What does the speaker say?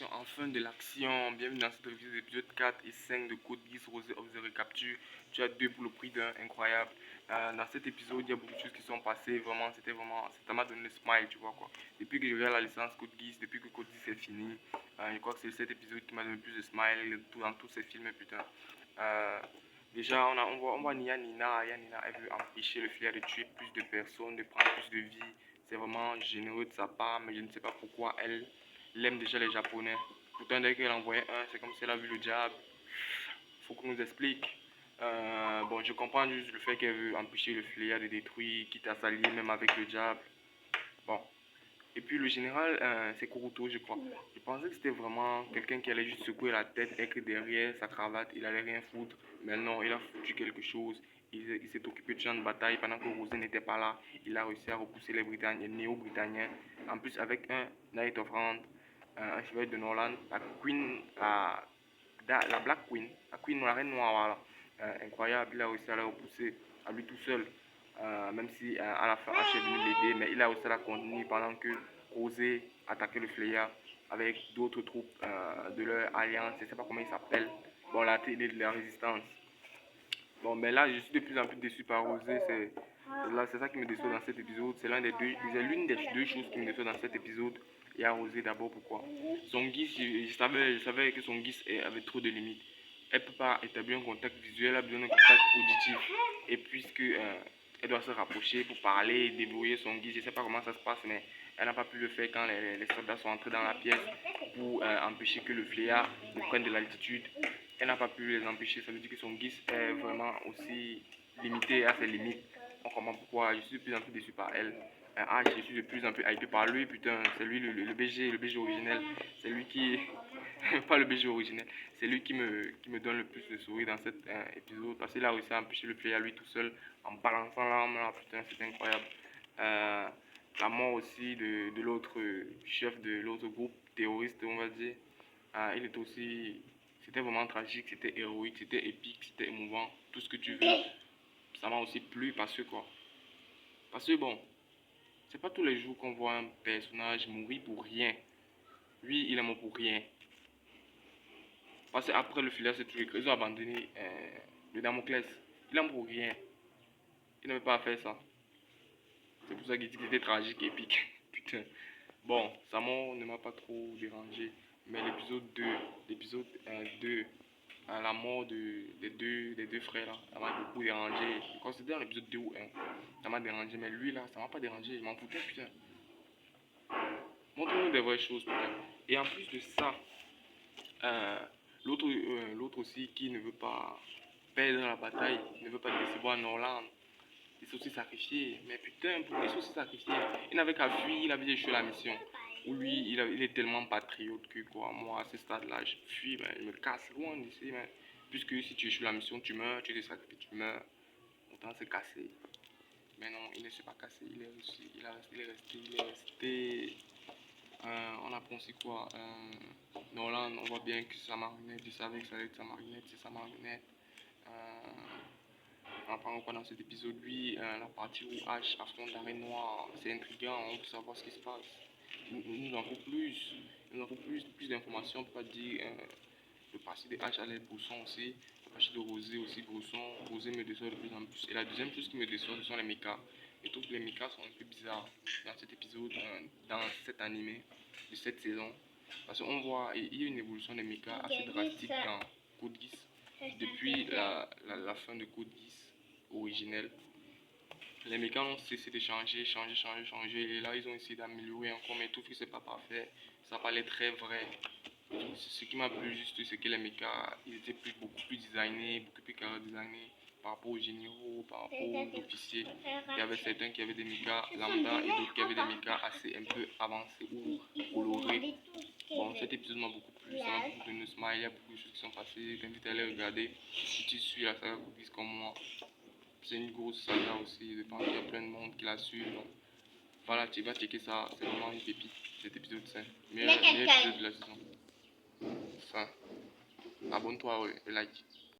Enfin de l'action, bienvenue dans cette review des épisodes 4 et 5 de Code Geass Rosé of the Recapture. Tu as 2 pour le prix d'un, incroyable. Dans cet épisode, il y a beaucoup de choses qui sont passées, vraiment, ça m'a donné le smile, tu vois quoi. Depuis que je regarde la licence Code Geass, depuis que Code Geass est fini, je crois que c'est cet épisode qui m'a donné le plus de smile dans tous ces films, putain. Déjà, on voit Nina, elle veut empêcher le flair de tuer plus de personnes, de prendre plus de vie. C'est vraiment généreux de sa part, mais je ne sais pas pourquoi elle aime déjà les Japonais. Pourtant, dès qu'elle envoyait un, c'est comme si elle a vu le diable. Faut qu'on nous explique. Bon, je comprends juste le fait qu'elle veut empêcher le fléau de détruire, quitte à s'allier même avec le diable. Bon. Et puis le général, c'est Kuruto, je crois. Je pensais que c'était vraiment quelqu'un qui allait juste secouer la tête et que derrière sa cravate, il allait rien foutre. Mais non, il a foutu quelque chose. Il s'est occupé de champ de bataille pendant que Rosé n'était pas là. Il a réussi à repousser les Britanniens, néo-britanniens. En plus, avec un Knight of Round, un chevalier de Norland, la Queen, la Black Queen, la Queen, la reine noire, voilà. Incroyable, il a réussi à la repousser à lui tout seul. Même si à la fin H est venu l'aider, mais il a réussi à la contenir pendant que Rosé attaquait le Fléa avec d'autres troupes de leur alliance, je ne sais pas comment ils s'appellent, bon, la résistance. Bon, mais là, je suis de plus en plus déçu par Rosé, c'est ça qui me déçoit dans cet épisode, c'est l'une des deux choses qui me déçoit dans cet épisode. Il y a Rosé d'abord, pourquoi? Son guise, je savais que son guise avait trop de limites. Elle ne peut pas établir un contact visuel, elle a besoin d'un contact auditif. Et puisque elle doit se rapprocher pour parler, débrouiller son guise, je ne sais pas comment ça se passe, mais elle n'a pas pu le faire quand les soldats sont entrés dans la pièce pour empêcher que le fléau ne prenne de l'altitude. Elle n'a pas pu les empêcher, ça veut dire que son guise est vraiment aussi limité à ses limites. On comprend pourquoi je suis de plus en plus déçu par elle. Je suis de plus en plus hypé par lui, putain, c'est lui le BG originel. C'est lui qui... pas le BG originel, c'est lui qui me donne le plus de sourire dans cet épisode. Parce qu'il a réussi à empêcher le fléau à lui tout seul en balançant l'arme là, putain, c'est incroyable. La mort aussi de l'autre chef de l'autre groupe terroriste, on va dire. Il était aussi... C'était vraiment tragique, c'était héroïque, c'était épique, c'était émouvant, tout ce que tu veux. Ça m'a aussi plu parce que quoi. Parce que bon, c'est pas tous les jours qu'on voit un personnage mourir pour rien. Lui, il est mort pour rien. Parce qu'après le filet, c'est tout écrit. Ils ont abandonné le Damoclès. Il est mort pour rien. Il n'avait pas à faire ça. C'est pour ça qu'il dit qu'il était tragique, épique. Putain. Bon, sa mort ne m'a pas trop dérangé. Mais l'épisode 2, la mort des deux frères là, ça m'a beaucoup dérangé. Je considère l'épisode 2 ou 1. Ça m'a dérangé, mais lui là, ça m'a pas dérangé. Je m'en foutais, putain. Montre-nous des vraies choses, putain. Et en plus de ça, euh, l'autre aussi qui ne veut pas perdre la bataille, ne veut pas décevoir Norland, il s'est aussi sacrifié. Mais putain, pourquoi il s'est aussi sacrifié? Il n'avait qu'à fuir, il avait échoué la mission. Ou lui, il est tellement patriote que quoi, moi à ce stade-là, je fuis, ben, je me casse loin d'ici. Ben. Puisque si tu échoues la mission, tu meurs, tu te sacrifies, tu meurs. Autant se casser. Mais non, il ne s'est pas cassé, il est resté, il est resté. On apprend aussi quoi? Nolan, on voit bien que sa marionnette, il savait que ça allait être sa marionnette, c'est sa marionnette. On apprend quoi dans cet épisode? Lui, la partie où H affronte la reine noire, c'est intriguant, on veut savoir ce qui se passe. Nous en faut plus, plus d'informations, on peut pas dire le passé de H allait Brousson aussi, le passé de Rosé aussi Brousson. Rosé me déçoit de plus en plus. Et la deuxième chose qui me déçoit, ce sont les mechas. Je trouve que les mechas sont un peu bizarres dans cet épisode, dans cet animé de cette saison. Parce qu'on voit, il y a une évolution des mechas assez drastique dans Code Geass depuis la fin de Code Geass originel. Les mechas ont cessé de changer. Et là, ils ont essayé d'améliorer encore, mais tout ce que c'est pas parfait. Ça paraît très vrai. Ce qui m'a plu juste, c'est que les mechas, ils étaient beaucoup plus designés, beaucoup plus carré designés par rapport aux généraux, par rapport aux officiers. Il y avait certains qui avaient des mechas lambda et d'autres qui avaient des mechas assez un peu avancés ou colorés. Bon, cet épisode m'a beaucoup plu, ça m'a beaucoup donné smile, il y a beaucoup de choses qui sont passées. Je t'invite à aller regarder si tu suis la saga Cookies comme moi. C'est une grosse saga aussi, je pense qu'il y a plein de monde qui la suit. Donc, voilà, tu vas checker ça, c'est vraiment une pépite, cet épisode 5. Meilleur épisode de la saison. Enfin, abonne-toi, ouais, et like.